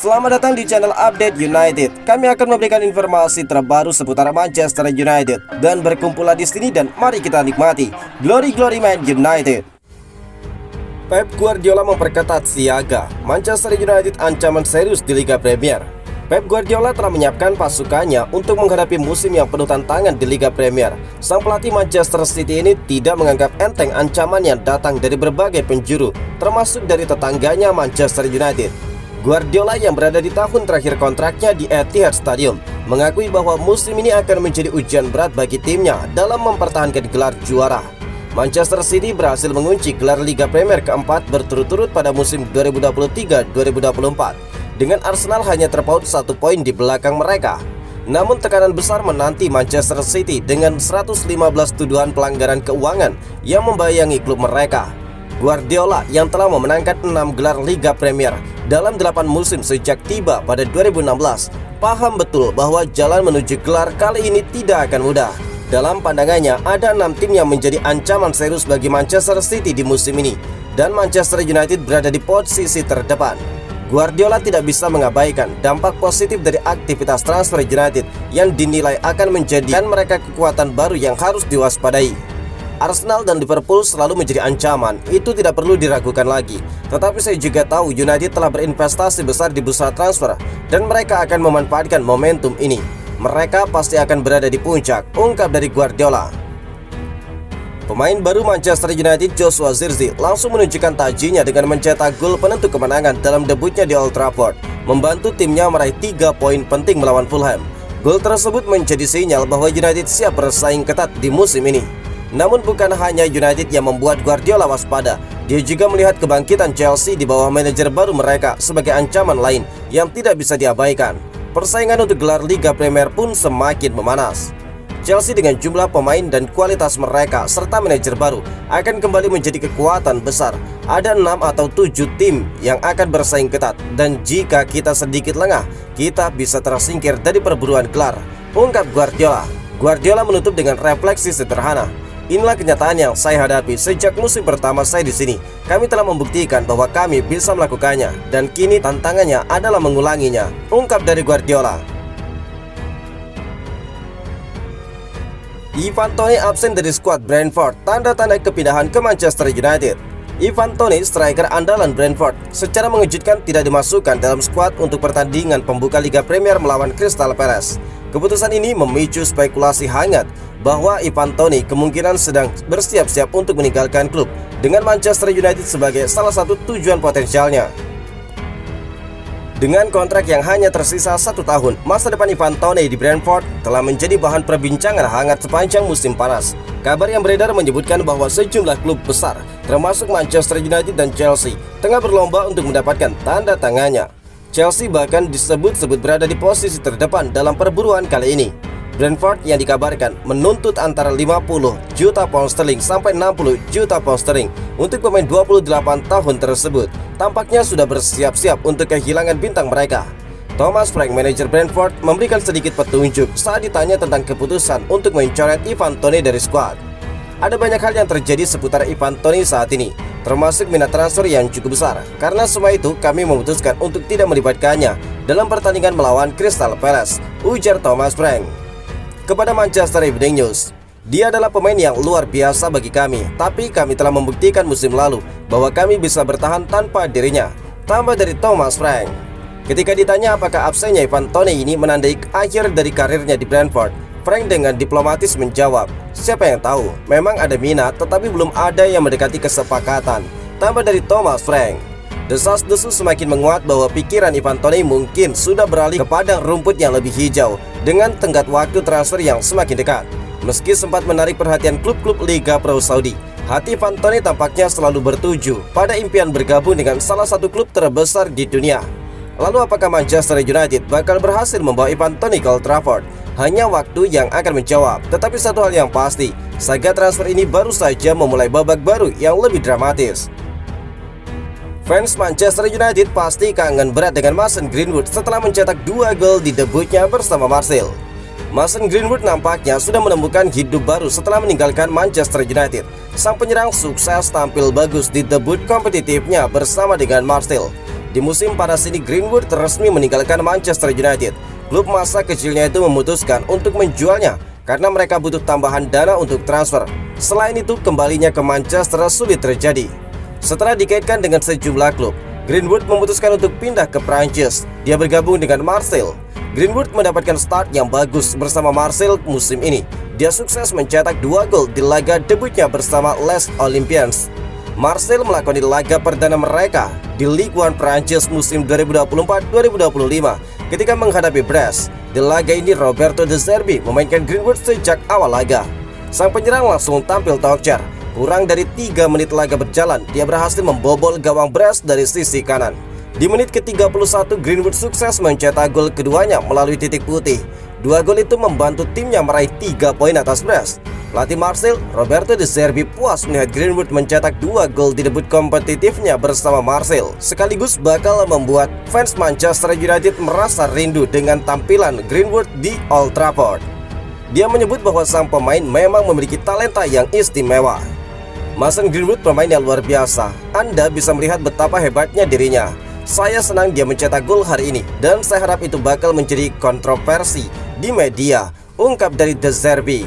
Selamat datang di channel Update United. Kami akan memberikan informasi terbaru seputar Manchester United dan berkumpullah di sini dan mari kita nikmati Glory Man United. Pep Guardiola memperketat siaga. Manchester United ancaman serius di Liga Premier. Pep Guardiola telah menyiapkan pasukannya untuk menghadapi musim yang penuh tantangan di Liga Premier. Sang pelatih Manchester City ini tidak menganggap enteng ancaman yang datang dari berbagai penjuru, termasuk dari tetangganya Manchester United. Guardiola yang berada di tahun terakhir kontraknya di Etihad Stadium mengakui bahwa musim ini akan menjadi ujian berat bagi timnya dalam mempertahankan gelar juara. Manchester City berhasil mengunci gelar Liga Premier keempat berturut-turut pada musim 2023-2024 dengan Arsenal hanya terpaut 1 poin di belakang mereka. Namun tekanan besar menanti Manchester City dengan 115 tuduhan pelanggaran keuangan yang membayangi klub mereka. Guardiola yang telah memenangkan 6 gelar Liga Premier dalam 8 musim sejak tiba pada 2016 paham betul bahwa jalan menuju gelar kali ini tidak akan mudah. Dalam pandangannya ada 6 tim yang menjadi ancaman serius bagi Manchester City di musim ini, dan Manchester United berada di posisi terdepan. Guardiola tidak bisa mengabaikan dampak positif dari aktivitas transfer United yang dinilai akan menjadikan mereka kekuatan baru yang harus diwaspadai. Arsenal dan Liverpool selalu menjadi ancaman, itu tidak perlu diragukan lagi. Tetapi saya juga tahu United telah berinvestasi besar di bursa transfer dan mereka akan memanfaatkan momentum ini. Mereka pasti akan berada di puncak, ungkap dari Guardiola. Pemain baru Manchester United Joshua Zirkzee langsung menunjukkan tajinya dengan mencetak gol penentu kemenangan dalam debutnya di Old Trafford, membantu timnya meraih 3 poin penting melawan Fulham. Gol tersebut menjadi sinyal bahwa United siap bersaing ketat di musim ini. Namun bukan hanya United yang membuat Guardiola waspada, dia juga melihat kebangkitan Chelsea di bawah manajer baru mereka sebagai ancaman lain yang tidak bisa diabaikan. Persaingan untuk gelar Liga Premier pun semakin memanas. Chelsea dengan jumlah pemain dan kualitas mereka serta manajer baru akan kembali menjadi kekuatan besar. Ada 6 atau 7 tim yang akan bersaing ketat, dan jika kita sedikit lengah, kita bisa tersingkir dari perburuan gelar, ungkap Guardiola. Guardiola menutup dengan refleksi sederhana. Inilah kenyataan yang saya hadapi sejak musim pertama saya di sini. Kami telah membuktikan bahwa kami bisa melakukannya, dan kini tantangannya adalah mengulanginya, ungkap dari Guardiola. Ivan Toney absen dari skuad Brentford, tanda-tanda kepindahan ke Manchester United. Ivan Toney, striker andalan Brentford, secara mengejutkan tidak dimasukkan dalam skuad untuk pertandingan pembuka Liga Premier melawan Crystal Palace. Keputusan ini memicu spekulasi hangat bahwa Ivan Toney kemungkinan sedang bersiap-siap untuk meninggalkan klub, dengan Manchester United sebagai salah satu tujuan potensialnya. Dengan kontrak yang hanya tersisa 1 tahun, masa depan Ivan Toney di Brentford telah menjadi bahan perbincangan hangat sepanjang musim panas. Kabar yang beredar menyebutkan bahwa sejumlah klub besar, termasuk Manchester United dan Chelsea, tengah berlomba untuk mendapatkan tanda tangannya. Chelsea bahkan disebut-sebut berada di posisi terdepan dalam perburuan kali ini. Brentford yang dikabarkan menuntut antara 50 juta pound sterling sampai 60 juta pound sterling untuk pemain 28 tahun tersebut, tampaknya sudah bersiap-siap untuk kehilangan bintang mereka. Thomas Frank, manajer Brentford, memberikan sedikit petunjuk saat ditanya tentang keputusan untuk mencoret Ivan Toney dari skuad. Ada banyak hal yang terjadi seputar Ivan Toney saat ini, termasuk minat transfer yang cukup besar. Karena semua itu, kami memutuskan untuk tidak melibatkannya dalam pertandingan melawan Crystal Palace, ujar Thomas Frank kepada Manchester Evening News. Dia adalah pemain yang luar biasa bagi kami, tapi kami telah membuktikan musim lalu bahwa kami bisa bertahan tanpa dirinya, tambah dari Thomas Frank. Ketika ditanya apakah absennya Ivan Toney ini menandai akhir dari karirnya di Brentford, Frank dengan diplomatis menjawab, siapa yang tahu, memang ada minat tetapi belum ada yang mendekati kesepakatan, tambah dari Thomas Frank. Desas-desus semakin menguat bahwa pikiran Ivan Toney mungkin sudah beralih ke padang rumput yang lebih hijau dengan tenggat waktu transfer yang semakin dekat. Meski sempat menarik perhatian klub-klub Liga Pro Saudi, hati Ivan Toney tampaknya selalu bertuju pada impian bergabung dengan salah satu klub terbesar di dunia. Lalu apakah Manchester United bakal berhasil membawa Ivan Toney ke Old Trafford? Hanya waktu yang akan menjawab. Tetapi satu hal yang pasti, saga transfer ini baru saja memulai babak baru yang lebih dramatis. Fans Manchester United pasti kangen berat dengan Mason Greenwood setelah mencetak 2 gol di debutnya bersama Marseille. Mason Greenwood nampaknya sudah menemukan hidup baru setelah meninggalkan Manchester United. Sang penyerang sukses tampil bagus di debut kompetitifnya bersama dengan Marseille. Di musim panas ini, Greenwood resmi meninggalkan Manchester United. Klub masa kecilnya itu memutuskan untuk menjualnya karena mereka butuh tambahan dana untuk transfer. Selain itu, kembalinya ke Manchester sulit terjadi. Setelah dikaitkan dengan sejumlah klub, Greenwood memutuskan untuk pindah ke Prancis. Dia bergabung dengan Marseille. Greenwood mendapatkan start yang bagus bersama Marseille musim ini. Dia sukses mencetak 2 gol di laga debutnya bersama Les Olympians. Marseille melakoni laga perdana mereka di Ligue 1 Prancis musim 2024-2025 ketika menghadapi Brest. Di laga ini, Roberto De Zerbi memainkan Greenwood sejak awal laga. Sang penyerang langsung tampil tokcer. Kurang dari 3 menit laga berjalan, dia berhasil membobol gawang Brest dari sisi kanan. Di menit ke-31, Greenwood sukses mencetak gol keduanya melalui titik putih. 2 gol itu membantu timnya meraih 3 poin atas Brest. Pelatih Marseille, Roberto De Zerbi, puas melihat Greenwood mencetak 2 gol di debut kompetitifnya bersama Marseille, sekaligus bakal membuat fans Manchester United merasa rindu dengan tampilan Greenwood di Old Trafford. Dia menyebut bahwa sang pemain memang memiliki talenta yang istimewa. Mason Greenwood pemain yang luar biasa. Anda bisa melihat betapa hebatnya dirinya. Saya senang dia mencetak gol hari ini dan saya harap itu bakal menjadi kontroversi di media, ungkap dari De Zerbi.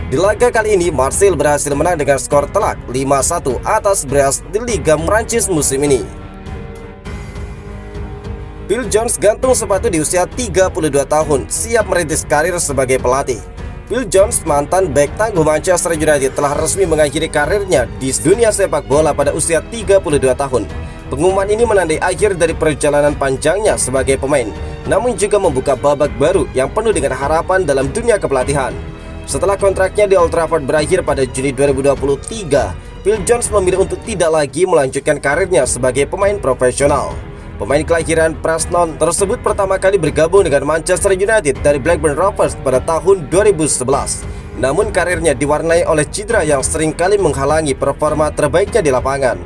Di laga kali ini, Marseille berhasil menang dengan skor telak 5-1 atas Brest di Liga Prancis musim ini. Phil Jones gantung sepatu di usia 32 tahun, siap merintis karir sebagai pelatih. Phil Jones, mantan bek tangguh Manchester United, telah resmi mengakhiri karirnya di dunia sepak bola pada usia 32 tahun. Pengumuman ini menandai akhir dari perjalanan panjangnya sebagai pemain, namun juga membuka babak baru yang penuh dengan harapan dalam dunia kepelatihan. Setelah kontraknya di Old Trafford berakhir pada Juni 2023, Phil Jones memilih untuk tidak lagi melanjutkan karirnya sebagai pemain profesional. Pemain kelahiran Preston tersebut pertama kali bergabung dengan Manchester United dari Blackburn Rovers pada tahun 2011. Namun karirnya diwarnai oleh cedera yang seringkali menghalangi performa terbaiknya di lapangan.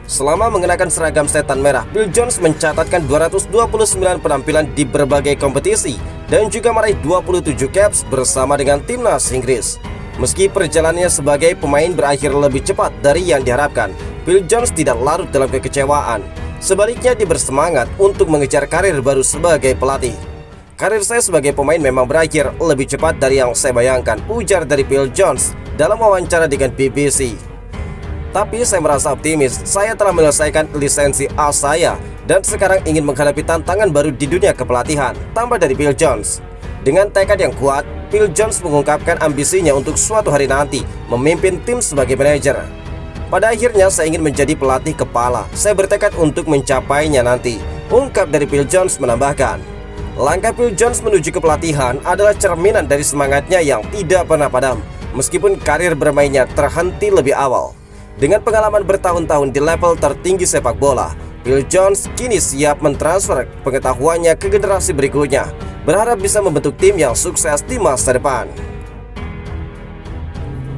Selama mengenakan seragam setan merah, Phil Jones mencatatkan 229 penampilan di berbagai kompetisi dan juga meraih 27 caps bersama dengan timnas Inggris. Meski perjalanannya sebagai pemain berakhir lebih cepat dari yang diharapkan, Phil Jones tidak larut dalam kekecewaan. Sebaliknya, dia bersemangat untuk mengejar karir baru sebagai pelatih. "Karir saya sebagai pemain memang berakhir lebih cepat dari yang saya bayangkan," ujar dari Phil Jones dalam wawancara dengan BBC. "Tapi saya merasa optimis, saya telah menyelesaikan lisensi A saya dan sekarang ingin menghadapi tantangan baru di dunia kepelatihan," tambah dari Phil Jones. Dengan tekad yang kuat, Phil Jones mengungkapkan ambisinya untuk suatu hari nanti memimpin tim sebagai manajer. "Pada akhirnya saya ingin menjadi pelatih kepala, saya bertekad untuk mencapainya nanti," ungkap dari Phil Jones menambahkan. Langkah Phil Jones menuju kepelatihan adalah cerminan dari semangatnya yang tidak pernah padam, meskipun karir bermainnya terhenti lebih awal. Dengan pengalaman bertahun-tahun di level tertinggi sepak bola, Phil Jones kini siap mentransfer pengetahuannya ke generasi berikutnya, berharap bisa membentuk tim yang sukses di masa depan.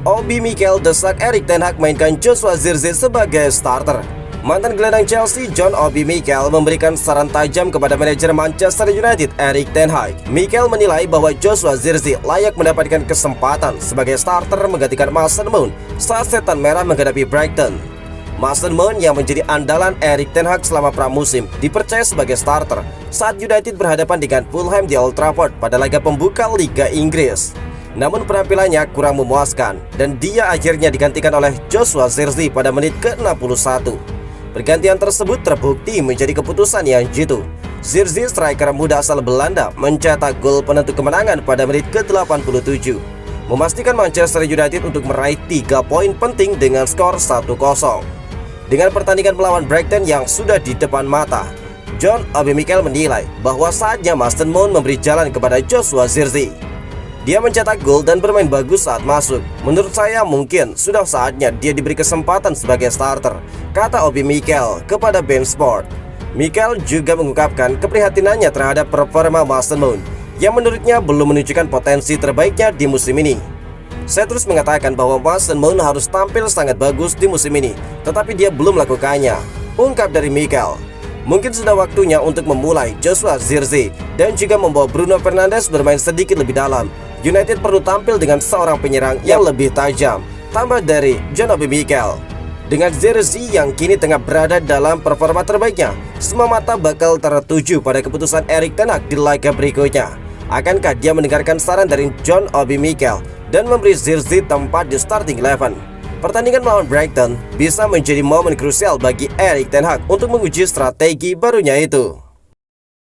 Obi Mikel desak Erik ten Hag mainkan Joshua Zirkzee sebagai starter. Mantan gelandang Chelsea John Obi Mikel memberikan saran tajam kepada manajer Manchester United Erik ten Hag. Mikel menilai bahwa Joshua Zirkzee layak mendapatkan kesempatan sebagai starter menggantikan Mason Mount saat setan merah menghadapi Brighton. Mason Mount yang menjadi andalan Erik ten Hag selama pramusim dipercaya sebagai starter saat United berhadapan dengan Fulham di Old Trafford pada laga pembuka Liga Inggris. Namun penampilannya kurang memuaskan dan dia akhirnya digantikan oleh Joshua Zirkzee pada menit ke-61. Pergantian tersebut terbukti menjadi keputusan yang jitu. Zirkzee, striker muda asal Belanda, mencetak gol penentu kemenangan pada menit ke-87, memastikan Manchester United untuk meraih 3 poin penting dengan skor 1-0. Dengan pertandingan melawan Brighton yang sudah di depan mata, John Obi Mikel menilai bahwa saatnya Mason Mount memberi jalan kepada Joshua Zirkzee. Dia mencetak gol dan bermain bagus saat masuk. "Menurut saya mungkin sudah saatnya dia diberi kesempatan sebagai starter," kata Obi Mikel kepada BeIN Sport. Mikel juga mengungkapkan keprihatinannya terhadap performa Mason Mount yang menurutnya belum menunjukkan potensi terbaiknya di musim ini. "Saya terus mengatakan bahwa Mason Mount harus tampil sangat bagus di musim ini, tetapi dia belum melakukannya," ungkap dari Mikel. Mungkin sudah waktunya untuk memulai Joshua Zirkzee dan juga membawa Bruno Fernandes bermain sedikit lebih dalam. United perlu tampil dengan seorang penyerang yang lebih tajam, tambah dari John Obi Mikel. Dengan Zirkzee yang kini tengah berada dalam performa terbaiknya, semua mata bakal tertuju pada keputusan Erik ten Hag di laga berikutnya. Akankah dia mendengarkan saran dari John Obi Mikel dan memberi Zirkzee tempat di starting 11? Pertandingan melawan Brighton bisa menjadi momen krusial bagi Erik ten Hag untuk menguji strategi barunya itu.